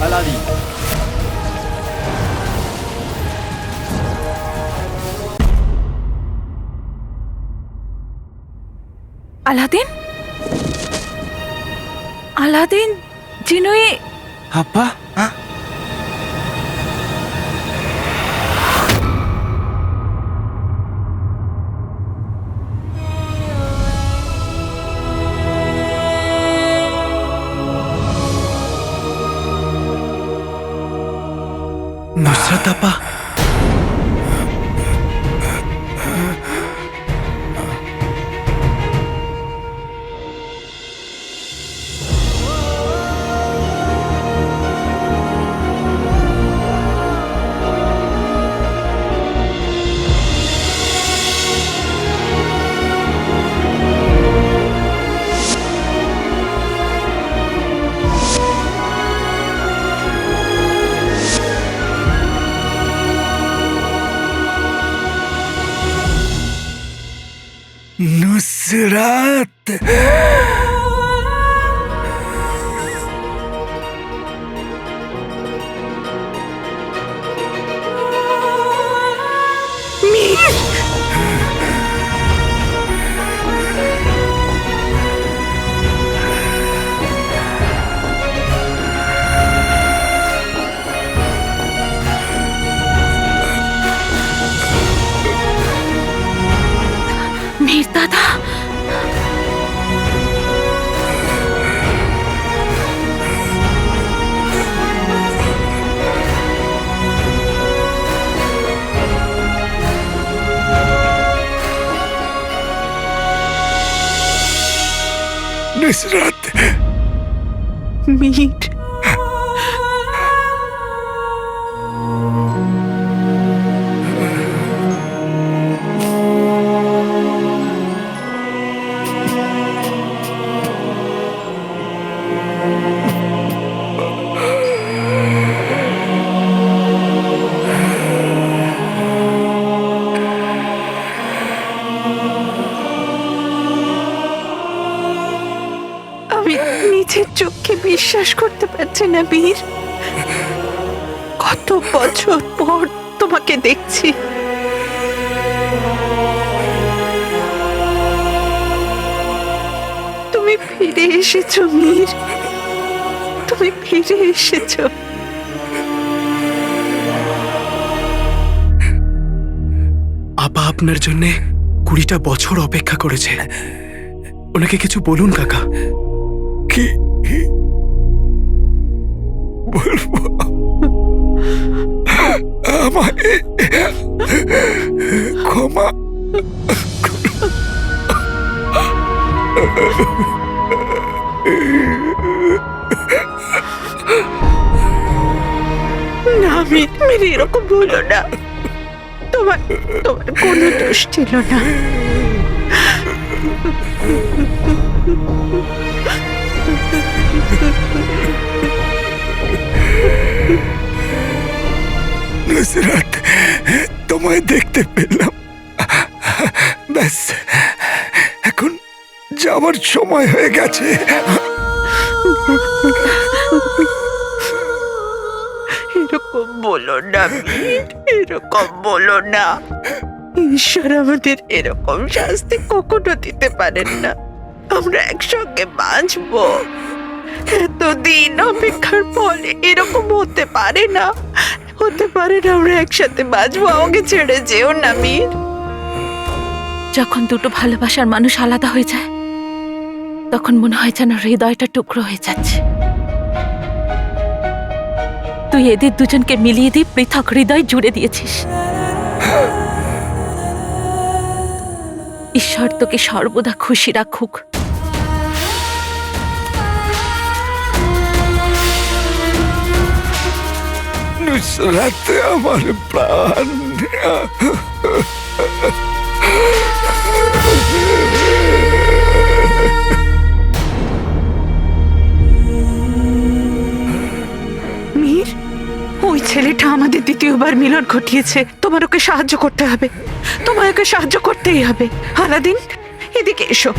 Aladdin. Aladdin, Aladdin, জিনুই। আব্বা, নুসরাত আপা, নুসরাত। মীর, মীর দাদা। নুসরাত, মীর, আমি নিজের চোখে বিশ্বাস করতে পারছি না বীর। কত বছর পর তোমাকে দেখছি। তুমি ফিরে এসেছো মীর, তুমি ফিরে এসেছো। আপা আপনার জন্যে 20টা বছর অপেক্ষা করেছে। ওনাকে কিছু বলুন কাকা। কি বলবো? আমায় ক্ষমা না মীর, মীর এরকম বলো না। তোমার তোমার কোনো দোষ ছিল না। নুসরাত, তোমায় দেখতে পেলাম, ব্যাস এখন যাওয়ার সময় হয়ে গেছে। এরকম বলো না মীর, এরকম বলো না। ঈশ্বর আমাদের এরকম শাস্তি কখনো দিতে পারেন না। আমরা একসঙ্গে বাঁচবো। এতদিন অপেক্ষার ফলে এরকম হতে পারে না, হতে পারে না। আমরা একসাথে বাঁচবো। আমাকে ছেড়ে যেও না মীর। যখন দুটো ভালোবাসার মানুষ আলাদা হয়ে যায়, তখন মনে হয় যেন হৃদয়টা টুকরো হয়ে যাচ্ছে। তুই এদের দুজনকে মিলিয়ে দিয়ে পৃথক হৃদয় জুড়ে দিয়েছিস। ঈশ্বর তোকে সর্বদা খুশি রাখুক। নুসরাত আমার প্রাণ। মীর, ওই ছেলেটা আমাদের দ্বিতীয়বার মিলন ঘটিয়েছে। তোমার ওকে সাহায্য করতে হবে, তোমায় ওকে সাহায্য করতেই হবে। আলাদিন, এদিকে এসো।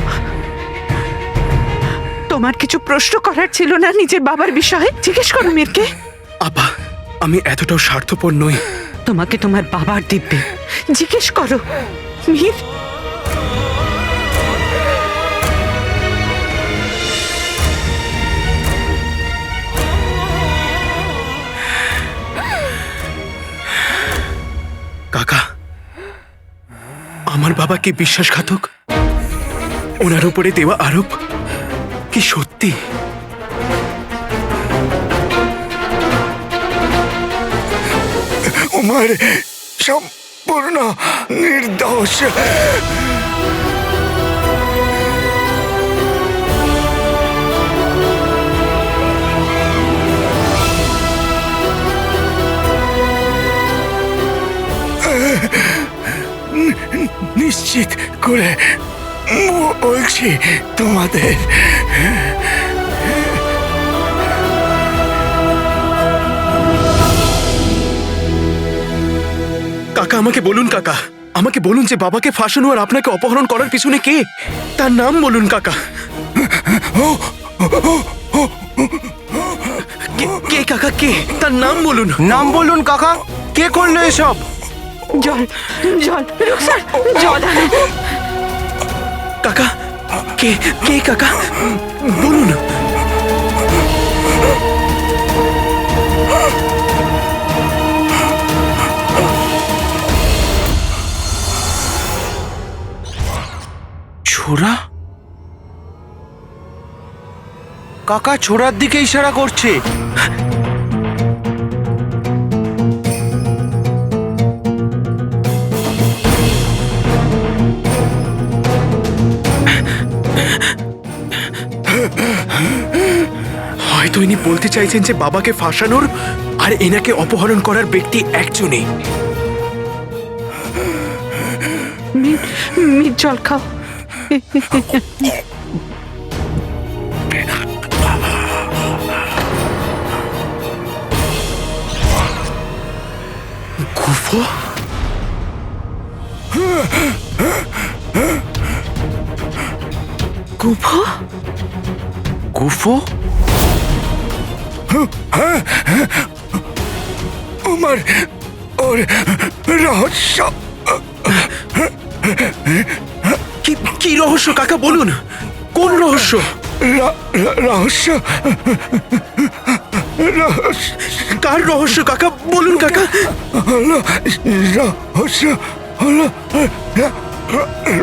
তোমার কিছু প্রশ্ন করার ছিল না নিজের বাবার বিষয়ে? জিজ্ঞেস করো মীরকে। আপা, আমি এতটাও স্বার্থপর নই। তোমাকে তোমার বাবার দিব্যে জিজ্ঞেস করো। মীর, কাকা, আমার বাবা কি বিশ্বাসঘাতক? ওনার উপরে দেওয়া আরোপ কি সত্যি? উমার সম্পূর্ণ নির্দোষ। নিশ্চিত করে বলছি তোমাদের, কাকা আমাকে বলুন, কাকা আমাকে বলুন যে বাবাকে ফাঁসানো আর আপনাকে অপহরণ করার পিছনে কে? তার নাম বলুন কাকা। কে কাকা, কে? তার নাম বলুন। নাম বলুন কাকা, কে করলো এসব? জল, জল, রুকসার, জল আনো। কাকা, কে কে কাকা বলুন। ছোড়া? কাকা ছোড়ার দিকে ইশারা করছে। হয়তো ইনি বলতে চাইছেন যে বাবাকে ফাঁসানোর আর এনাকে অপহরণ করার ব্যক্তি একজনই। মীর, মীর জল খাও। গুফো? গুফো? গুফো? উমার ওর রহস্য। কি কি রহস্য কাকা বলুন? কোন রহস্য? রহস্য কার রহস্য কাকা বলুন কাকা? হলো রহস্য, হলো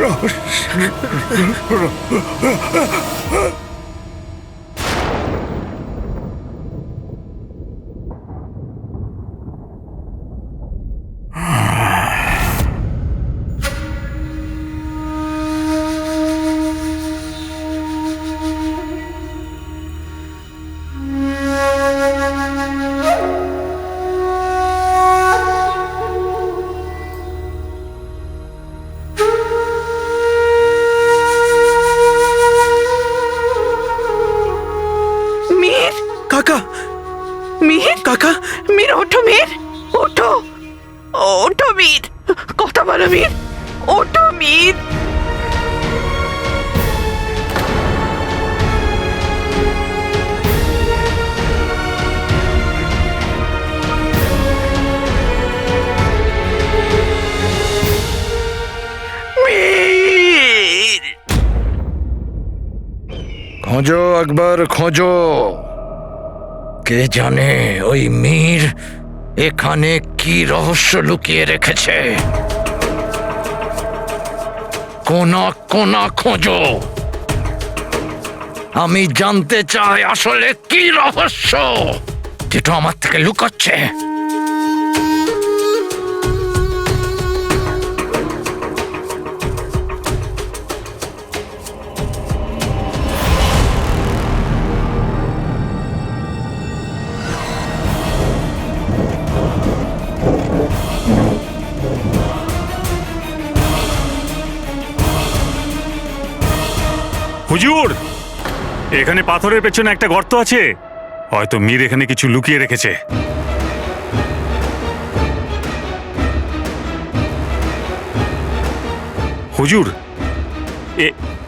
রহস্য। মীর, কাকা, মীর, কাকা, মীর ওঠো, মীর ওঠো, ওঠো মীর, কথা বলো মীর, ওঠো মীর। মীর, খোঁজো একবার খোঁজো। কে জানে ওই মীর এখানে কি রহস্য লুকিয়ে রেখেছে। কোনা কোনা খোঁজো। আমি জানতে চাই আসলে কি রহস্য যেটা আমার থেকে লুকাচ্ছে। হুজুর, এখানে পাথরের পেছনে একটা গর্ত আছে। হয়তো মীর এখানে কিছু লুকিয়ে রেখেছে। হুজুর,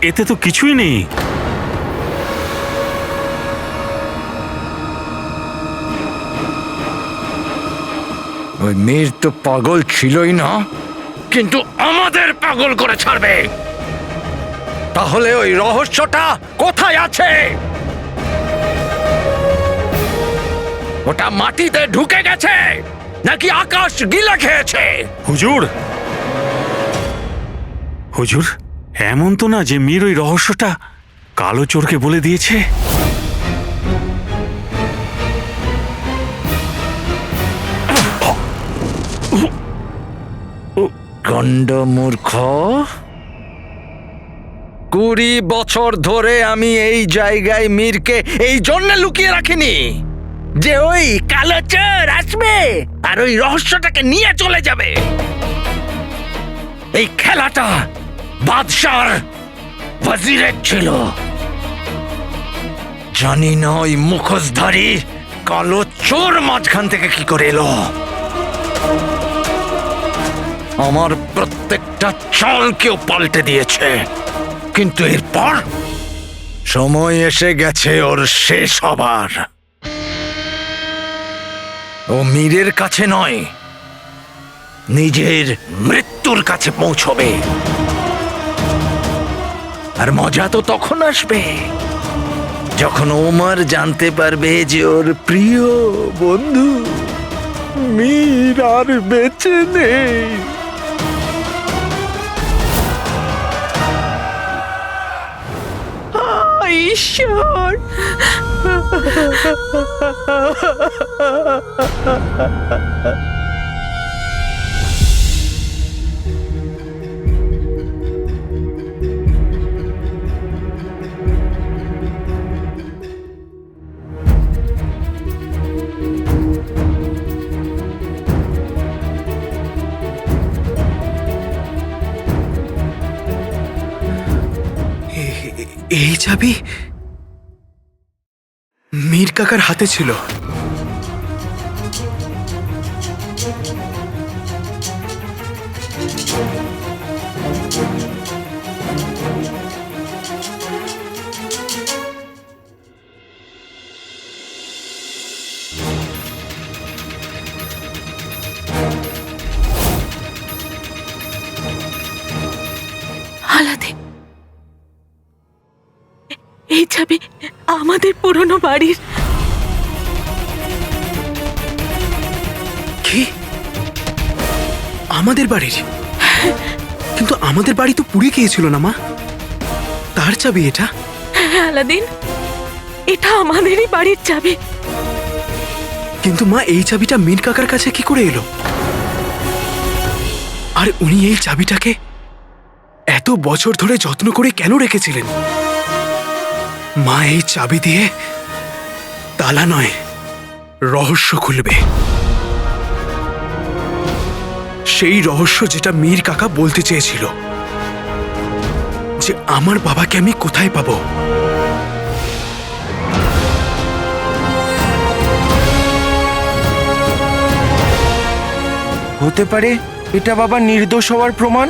এতে তো কিছুই নেই। ওই মীর তো পাগল ছিলই না, কিন্তু আমাদের পাগল করে ছাড়বে। তাহলে ওই রহস্যটা কোথায় আছে? ওটা মাটিতে ঢুকে গেছে নাকি আকাশ গিলে খেয়েছে? হুজুর, হুজুর, এমন তো না যে মীর ওই রহস্যটা কালো চোরকে বলে দিয়েছে। গন্ড মূর্খ, 20 বছর ধরে আমি এই জায়গায় মীরকে এই জন্য লুকিয়ে রাখিনি যে ওই কালো চোর আসবে আর ওই রহস্যটাকে নিয়ে চলে যাবে। এই খেলাটা বাদশার ওয়াজিরের ছিল। জানি না ওই মুখোশধারী কালো চোর মাঝখান থেকে কি করে এলো। আমার প্রত্যেকটা চালকেও পাল্টে দিয়েছে, কিন্তু এরপর সময় এসে গেছে ওর শেষ হবার। ও মীরের কাছে নয়, নিজের মৃত্যুর কাছে পৌঁছবে। আর মজা তো তখন আসবে যখন ওমর জানতে পারবে যে ওর প্রিয় বন্ধু মীর আর বেঁচে নেই। ঈশ্বর, এই চাবি মীর কাকার হাতে ছিল। আলাদিন, এই চাবি আমাদের পুরনো বাড়ির। কি? আমাদের বাড়ির? কিন্তু আমাদের বাড়ি তো পুড়ে গিয়েছিল না মা, তার চাবি এটা? হ্যাঁ আলাদিন, এটা আমাদেরই বাড়ির চাবি। কিন্তু মা, এই চাবিটা মীর কাকার কাছে কি করে এলো? আর উনি এই চাবিটাকে এত বছর ধরে যত্ন করে কেন রেখেছিলেন? মা, এই চাবি দিয়ে তালা নয়, রহস্য খুলবে। সেই রহস্য যেটা মীর কাকা বলতে চেয়েছিল, যে আমার বাবাকে আমি কোথায় পাবো। হতে পারে এটা বাবা নির্দোষ হওয়ার প্রমাণ।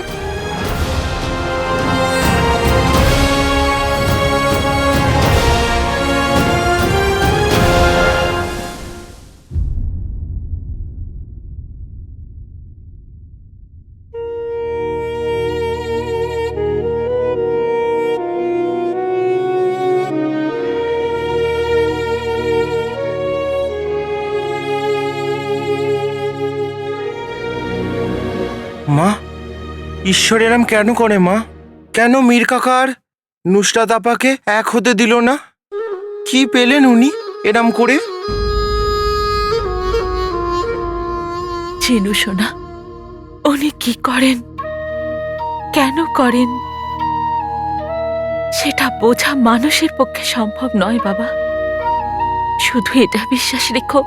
মা, ঈশ্বর এরম কেন করে মা? কেন মীর কাকার নুসরাত আপাকে এক হতে দিল না? কি পেলেন উনি এরম করে? চিনু সোনা, উনি কি করেন, কেন করেন, সেটা বোঝা মানুষের পক্ষে সম্ভব নয় বাবা। শুধু এটা বিশ্বাস রেখো,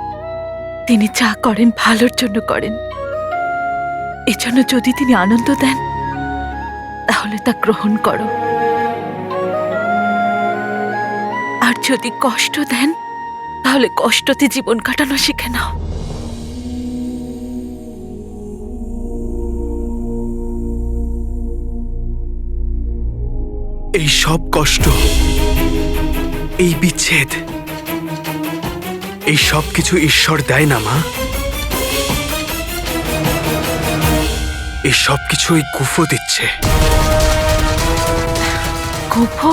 তিনি যা করেন ভালোর জন্য করেন। এজন্য যদি তিনি আনন্দ দেন, তাহলে তা গ্রহণ করো। আর যদি কষ্ট দেন, তাহলে কষ্টতে জীবন কাটানো শিখে নাও। এই সব কষ্ট, এই বিচ্ছেদ, এই সব কিছু ঈশ্বর দেয় না মা। এই সব কিছু ওই গুফো দিচ্ছে। গুফো?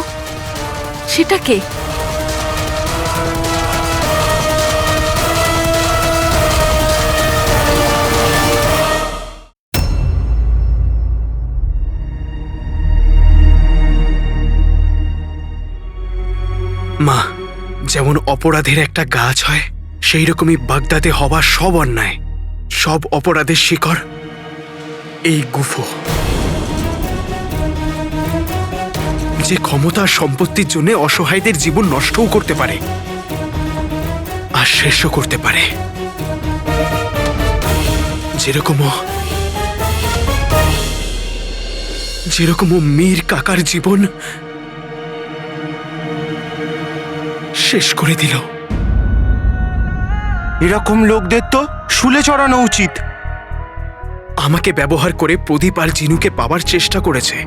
সেটা কে? মা, যেমন অপরাধের একটা গাছ হয়, সেই রকমই বাগদাদে হওয়া সব অন্যায়, সব অপরাধের শিকড় এই গুফো, যে ক্ষমতা আর সম্পত্তির জন্য অসহায়দের জীবন নষ্টও করতে পারে আর শেষও করতে পারে। যেরকম ও মীর কাকার জীবন শেষ করে দিল। এরকম লোকদের তো শুলে চড়ানো উচিত। আমাকে ব্যবহার করে প্রদীপ আর জিনুকে পাবার চেষ্টা করেছে,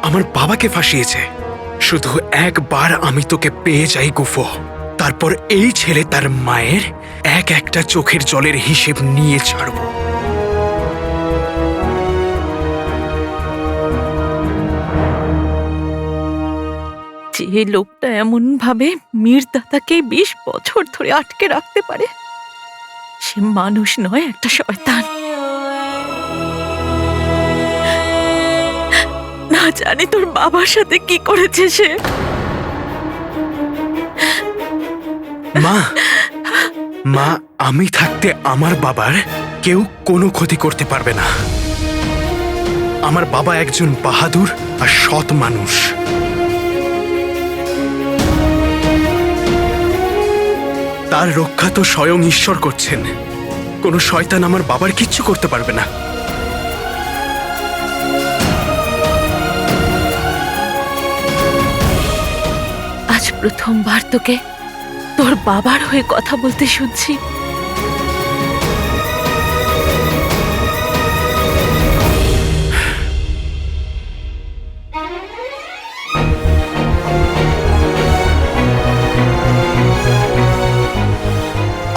আমার বাবাকে ফাঁসিয়েছে। শুধু একবার আমি তোকে পেয়ে যাই গুফো, তারপর এই ছেলে তার মায়ের এক একটা চোখের জলের হিসেব নিয়ে ছাড়ব। যে লোকটা এমন ভাবে মীর দাদাকে 20 বছর ধরে আটকে রাখতে পারে, সে মানুষ নয়, একটা শয়তান। না জানি তোর বাবার সাথে কি করেছে সে। মা, আমি থাকতে আমার বাবার কেউ কোনো ক্ষতি করতে পারবে না। আমার বাবা একজন বাহাদুর আর সৎ মানুষ। তার রক্ষা তো স্বয়ং ঈশ্বর করছেন। কোনো শয়তান আমার বাবার কিচ্ছু করতে পারবে না। আজ প্রথমবার তোকে তোর বাবার হয়ে কথা বলতে শুনছি।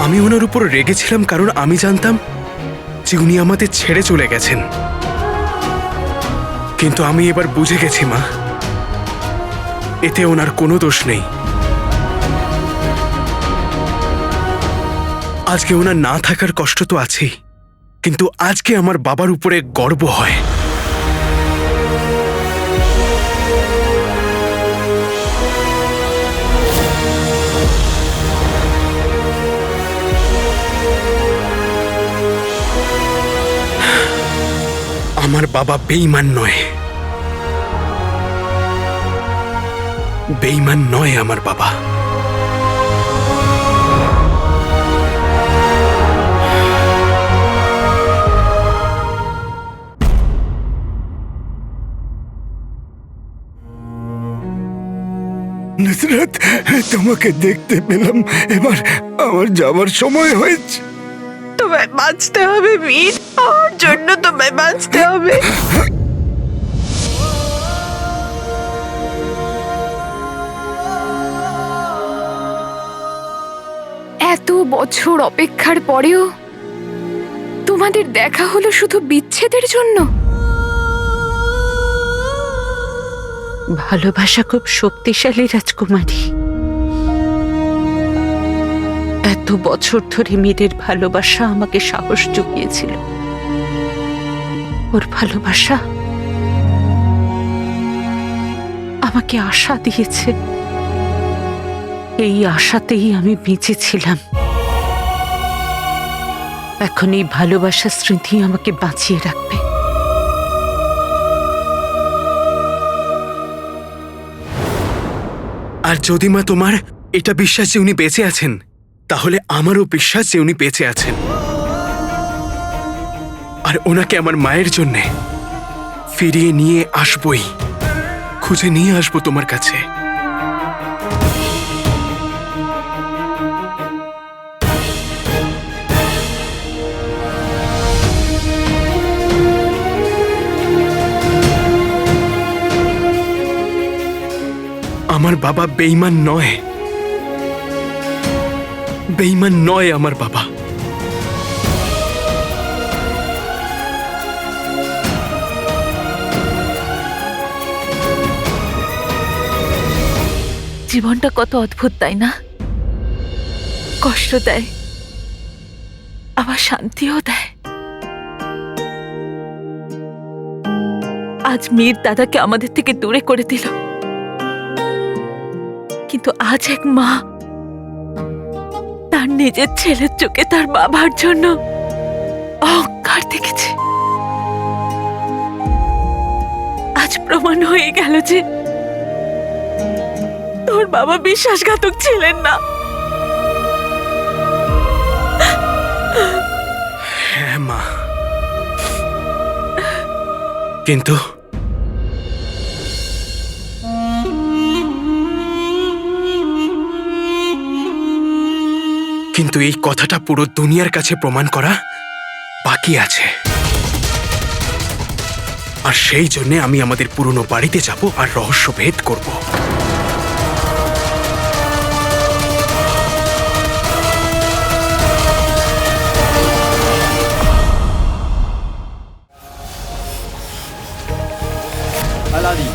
আমি ওনার উপর রেগেছিলাম কারণ আমি জানতাম যে উনি আমাদের ছেড়ে চলে গেছেন। কিন্তু আমি এবার বুঝে গেছি মা, এতে ওনার কোনো দোষ নেই। আজকে ওনার না থাকার কষ্ট তো আছেই, কিন্তু আজকে আমার বাবার উপরে গর্ব হয়। আমার বাবা বেঈমান নয়, বেঈমান নয় আমার বাবা। নুসরাত, তোমাকে দেখতে পেলাম। এবার আমার যাবার সময় হয়েছে। তোমায় বাঁচতে হবে মীর, আমার জন্য তোমায় বাঁচতে হবে। এত বছর অপেক্ষার পরেও তোমাদের দেখা হলো শুধু বিচ্ছেদের জন্য? ভালোবাসা খুব শক্তিশালী রাজকুমারী। এত বছর ধরে মীরের ভালোবাসা আমাকে সাহস জুগিয়েছিল। ওর ভালোবাসা আমাকে আশা দিয়েছে। এই আশাতেই আমি বেঁচেছিলাম। এখন এই ভালোবাসার স্মৃতি আমাকে বাঁচিয়ে রাখবে। আর যদি মা তোমার এটা বিশ্বাস যে উনি বেঁচে আছেন, তাহলে আমারও বিশ্বাস যে উনি বেঁচে আছেন। আর ওনাকে আমার মায়ের জন্যে ফিরিয়ে নিয়ে আসবই, খুঁজে নিয়ে আসবো তোমার কাছে। আমার বাবা বেঈমান নয়, বেঈমান নয় আমার বাবা। জীবনটা কত অদ্ভুত, তাই না? কষ্ট দেয়, আবার শান্তিও দেয়। আজ মীর দাদাকে আমাদের থেকে দূরে করে দিল, কিন্তু আজ এক মা তার নিজের ছেলের চোখে তার বাবার জন্য অহংকার দেখেছে। আজ প্রমাণ হয়ে গেল যে তোর বাবা বিশ্বাসঘাতক ছিলেন না। হ্যাঁ মা, কিন্তু এই কথাটা পুরো দুনিয়ার কাছে প্রমাণ করা বাকি আছে। আর সেই জন্য আমি আমাদের পুরনো বাড়িতে যাব আর রহস্য ভেদ করব। Alali.